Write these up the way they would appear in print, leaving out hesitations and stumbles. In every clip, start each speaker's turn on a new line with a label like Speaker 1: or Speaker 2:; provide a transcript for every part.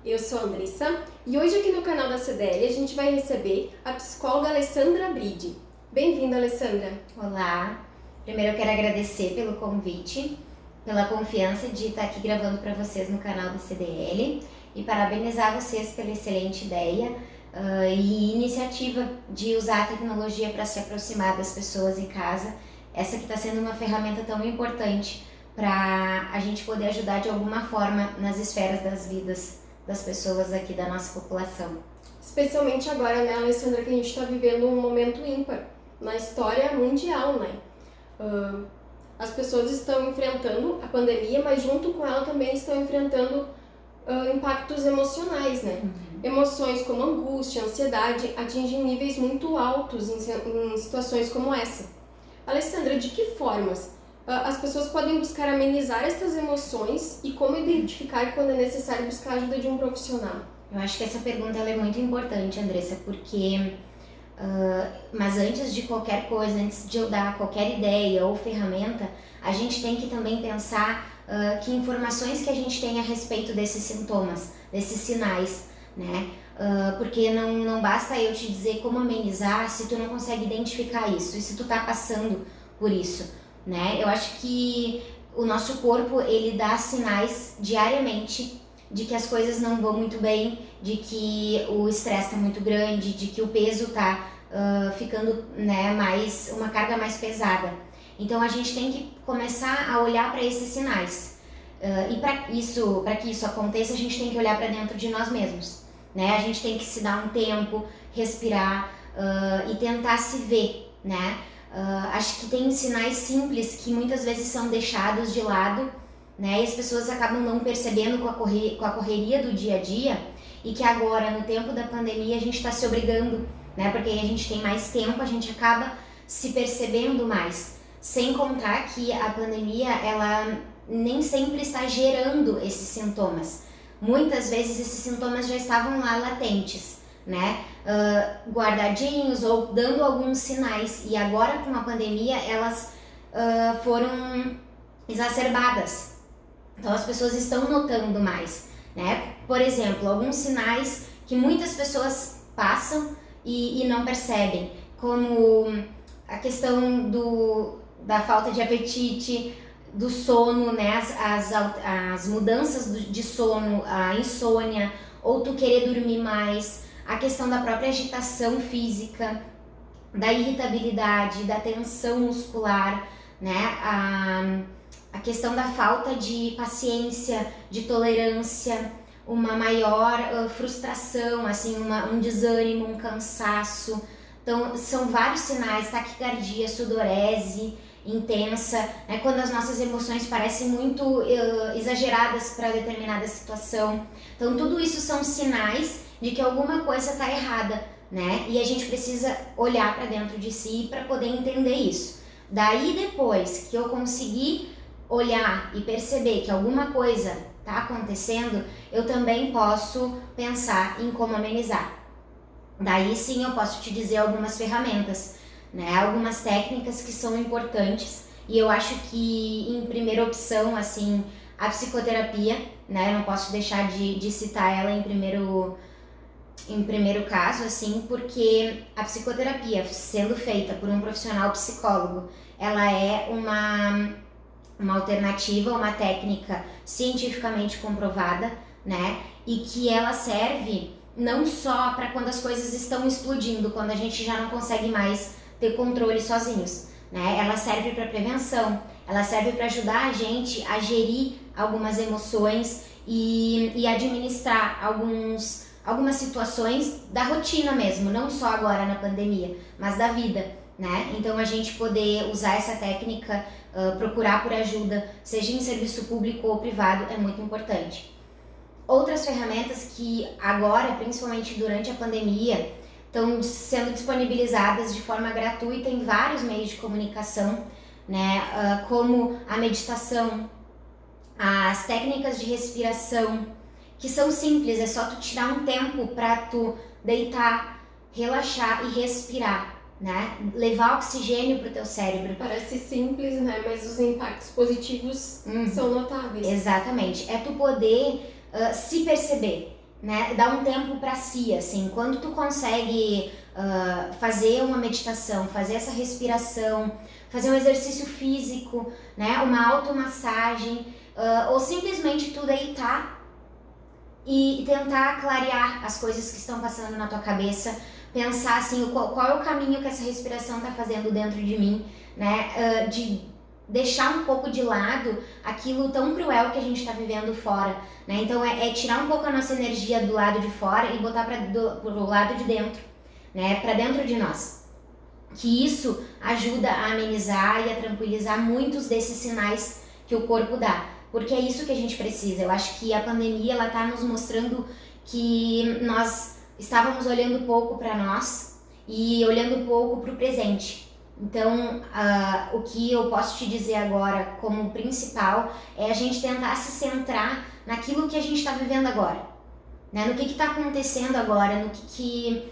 Speaker 1: Eu sou a Andressa e hoje aqui no canal da CDL a gente vai receber a psicóloga Alessandra Bride. Bem-vinda, Alessandra.
Speaker 2: Olá, primeiro eu quero agradecer pelo convite, pela confiança de estar aqui gravando para vocês no canal da CDL e parabenizar vocês pela excelente ideia e iniciativa de usar a tecnologia para se aproximar das pessoas em casa, essa que está sendo uma ferramenta tão importante para a gente poder ajudar de alguma forma nas esferas das vidas das pessoas aqui da nossa população.
Speaker 1: Especialmente agora, né, Alessandra, que a gente está vivendo um momento ímpar na história mundial, né? As pessoas estão enfrentando a pandemia, mas junto com ela também estão enfrentando impactos emocionais, né? Emoções como angústia, ansiedade atingem níveis muito altos em situações como essa. Alessandra, de que formas as pessoas podem buscar amenizar estas emoções e como identificar quando é necessário buscar a ajuda de um profissional?
Speaker 2: Eu acho que essa pergunta ela é muito importante, Andressa, porque mas antes de qualquer coisa, antes de eu dar qualquer ideia ou ferramenta, a gente tem que também pensar que informações que a gente tem a respeito desses sintomas, desses sinais, né? Porque não basta eu te dizer como amenizar se tu não consegue identificar isso e se tu tá passando por isso, né? Eu acho que o nosso corpo, ele dá sinais diariamente de que as coisas não vão muito bem, de que o estresse tá muito grande, de que o peso tá ficando, né, uma carga mais pesada. Então a gente tem que começar a olhar para esses sinais. E para que isso aconteça, a gente tem que olhar para dentro de nós mesmos, né? A gente tem que se dar um tempo, respirar e tentar se ver, né? Acho que tem sinais simples que muitas vezes são deixados de lado, né? E as pessoas acabam não percebendo com a correria do dia a dia e que agora, no tempo da pandemia, a gente está se obrigando, né? Porque aí a gente tem mais tempo, a gente acaba se percebendo mais. Sem contar que a pandemia, ela nem sempre está gerando esses sintomas. Muitas vezes esses sintomas já estavam lá latentes, né? Guardadinhos ou dando alguns sinais. E agora com a pandemia elas foram exacerbadas. Então as pessoas estão notando mais, né? Por exemplo, alguns sinais que muitas pessoas passam e não percebem, como a questão da falta de apetite, do sono, né? As mudanças de sono, a insônia, ou tu querer dormir mais, a questão da própria agitação física, da irritabilidade, da tensão muscular, né? A questão da falta de paciência, de tolerância, uma maior frustração, assim, um desânimo, um cansaço. Então, são vários sinais: taquicardia, sudorese intensa, né? Quando as nossas emoções parecem muito exageradas para determinada situação. Então, tudo isso são sinais de que alguma coisa está errada, né? E a gente precisa olhar para dentro de si para poder entender isso. Daí, depois que eu conseguir olhar e perceber que alguma coisa está acontecendo, eu também posso pensar em como amenizar. Daí sim eu posso te dizer algumas ferramentas, né? Algumas técnicas que são importantes, e eu acho que em primeira opção, assim, a psicoterapia, né? Eu não posso deixar de citar ela em primeiro caso, assim, porque a psicoterapia, sendo feita por um profissional psicólogo, ela é uma alternativa, uma técnica cientificamente comprovada, né? E que ela serve não só para quando as coisas estão explodindo, quando a gente já não consegue mais ter controle sozinhos, né? Ela serve para prevenção, ela serve para ajudar a gente a gerir algumas emoções e administrar algumas situações da rotina mesmo, não só agora na pandemia, mas da vida, né? Então a gente poder usar essa técnica, procurar por ajuda, seja em serviço público ou privado, é muito importante. Outras ferramentas que agora, principalmente durante a pandemia, estão sendo disponibilizadas de forma gratuita em vários meios de comunicação, né? Como a meditação, as técnicas de respiração, que são simples, é só tu tirar um tempo para tu deitar, relaxar e respirar, né? Levar oxigênio pro teu cérebro.
Speaker 1: Parece simples, né? Mas os impactos positivos são notáveis.
Speaker 2: Exatamente. É tu poder se perceber. né, dar um tempo para si, assim, quando tu consegue fazer uma meditação, fazer essa respiração, fazer um exercício físico, né, uma automassagem, ou simplesmente tu deitar e tentar clarear as coisas que estão passando na tua cabeça, pensar assim, qual é o caminho que essa respiração está fazendo dentro de mim, né, de deixar um pouco de lado aquilo tão cruel que a gente está vivendo fora, né? Então é tirar um pouco a nossa energia do lado de fora e botar pro lado de dentro, né? Para dentro de nós. Que isso ajuda a amenizar e a tranquilizar muitos desses sinais que o corpo dá, porque é isso que a gente precisa. Eu acho que a pandemia ela tá nos mostrando que nós estávamos olhando pouco para nós e olhando pouco para o presente. Então, o que eu posso te dizer agora como principal é a gente tentar se centrar naquilo que a gente está vivendo agora, né? No que está acontecendo agora, no que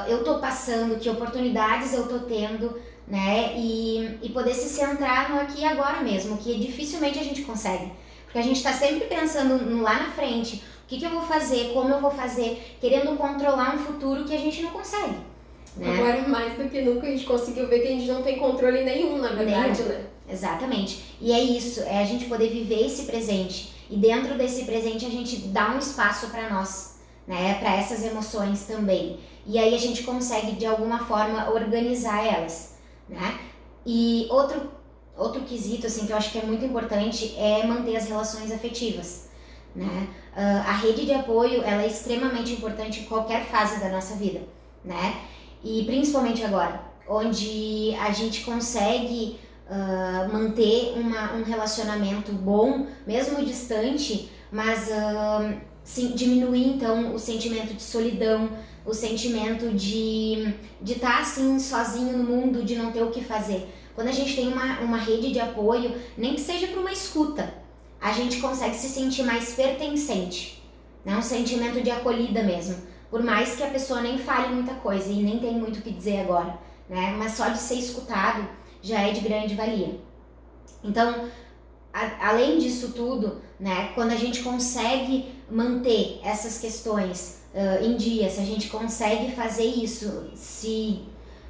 Speaker 2: eu estou passando, que oportunidades eu estou tendo, né? E poder se centrar no aqui e agora mesmo, que dificilmente a gente consegue, porque a gente está sempre pensando lá na frente, o que eu vou fazer, como eu vou fazer, querendo controlar um futuro que a gente não consegue. Né?
Speaker 1: Agora, mais do que nunca, a gente conseguiu ver que a gente não tem controle nenhum, na verdade, né?
Speaker 2: Exatamente. E é isso, é a gente poder viver esse presente. E dentro desse presente a gente dá um espaço para nós, né? Para essas emoções também. E aí a gente consegue, de alguma forma, organizar elas, né? E outro quesito, assim, que eu acho que é muito importante é manter as relações afetivas, né? A rede de apoio, ela é extremamente importante em qualquer fase da nossa vida, né? E principalmente agora, onde a gente consegue manter um relacionamento bom, mesmo distante, mas diminuir então o sentimento de solidão, o sentimento de estar assim sozinho no mundo, de não ter o que fazer. Quando a gente tem uma rede de apoio, nem que seja para uma escuta, a gente consegue se sentir mais pertencente, né? Um sentimento de acolhida mesmo. Por mais que a pessoa nem fale muita coisa e nem tem muito o que dizer agora, né? Mas só de ser escutado já é de grande valia. Então, além disso tudo, né? Quando a gente consegue manter essas questões em dia, se a gente consegue fazer isso, se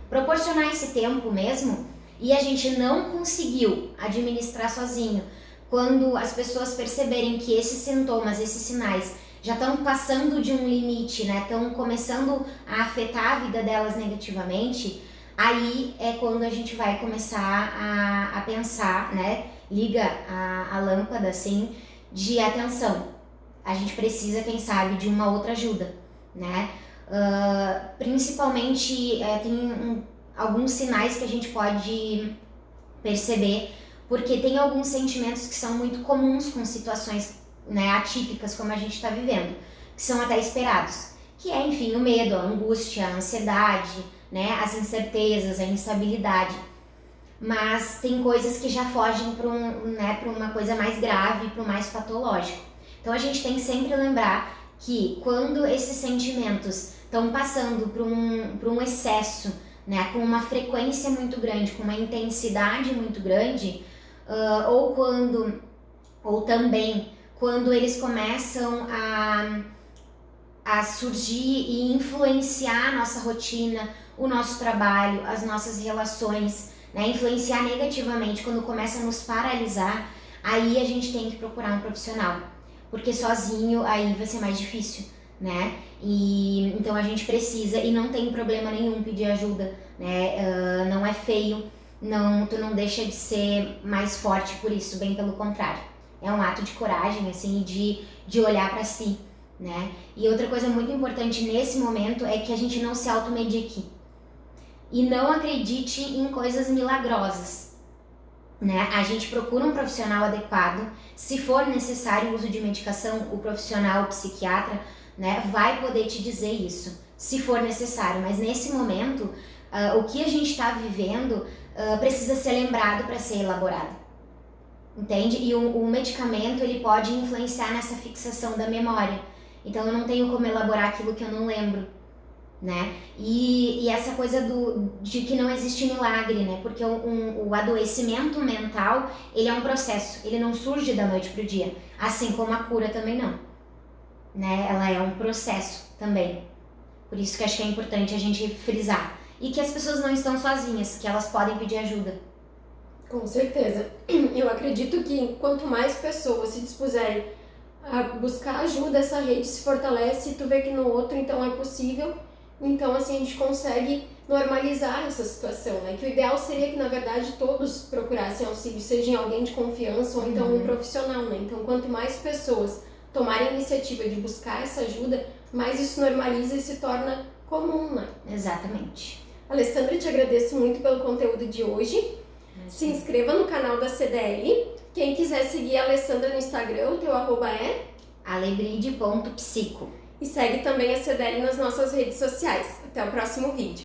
Speaker 2: proporcionar esse tempo mesmo, e a gente não conseguiu administrar sozinho, quando as pessoas perceberem que esses sintomas, esses sinais já estão passando de um limite, né? Estão começando a afetar a vida delas negativamente, aí é quando a gente vai começar a pensar, né? Liga a lâmpada, assim, de atenção. A gente precisa, quem sabe, de uma outra ajuda, né? Principalmente, tem alguns sinais que a gente pode perceber, porque tem alguns sentimentos que são muito comuns com situações, né, atípicas como a gente está vivendo, que são até esperados, que é, enfim, o medo, a angústia, a ansiedade, né, as incertezas, a instabilidade. Mas tem coisas que já fogem para uma coisa mais grave, para o mais patológico. Então a gente tem que sempre lembrar que quando esses sentimentos estão passando para um excesso, né, com uma frequência muito grande, com uma intensidade muito grande, ou também quando eles começam a surgir e influenciar a nossa rotina, o nosso trabalho, as nossas relações, né? Influenciar negativamente, quando começa a nos paralisar, aí a gente tem que procurar um profissional, porque sozinho aí vai ser mais difícil, né? E então a gente precisa, e não tem problema nenhum pedir ajuda, né? Não é feio, tu não deixa de ser mais forte por isso, bem pelo contrário. É um ato de coragem, assim, de olhar para si, né? E outra coisa muito importante nesse momento é que a gente não se automedique. E não acredite em coisas milagrosas, né? A gente procura um profissional adequado. Se for necessário o uso de medicação, o profissional, o psiquiatra, né, vai poder te dizer isso, se for necessário. Mas nesse momento, o que a gente está vivendo precisa ser lembrado para ser elaborado. Entende? E o medicamento, ele pode influenciar nessa fixação da memória. Então eu não tenho como elaborar aquilo que eu não lembro, né? E essa coisa de que não existe milagre, né? Porque o adoecimento mental, ele é um processo, ele não surge da noite pro dia, assim como a cura também não. né? Ela é um processo também. Por isso que acho que é importante a gente frisar. E que as pessoas não estão sozinhas, que elas podem pedir ajuda.
Speaker 1: Com certeza. Eu acredito que quanto mais pessoas se dispuserem a buscar ajuda, essa rede se fortalece e tu vê que no outro então é possível. Então assim a gente consegue normalizar essa situação, né? Que o ideal seria que na verdade todos procurassem auxílio, seja em alguém de confiança ou então um profissional, né? Então quanto mais pessoas tomarem a iniciativa de buscar essa ajuda, mais isso normaliza e se torna comum, né?
Speaker 2: Exatamente.
Speaker 1: Alessandra, te agradeço muito pelo conteúdo de hoje. Se inscreva no canal da CDL. Quem quiser seguir a Alessandra no Instagram, o teu @ é
Speaker 2: alebride.psico.
Speaker 1: E segue também a CDL nas nossas redes sociais. Até o próximo vídeo.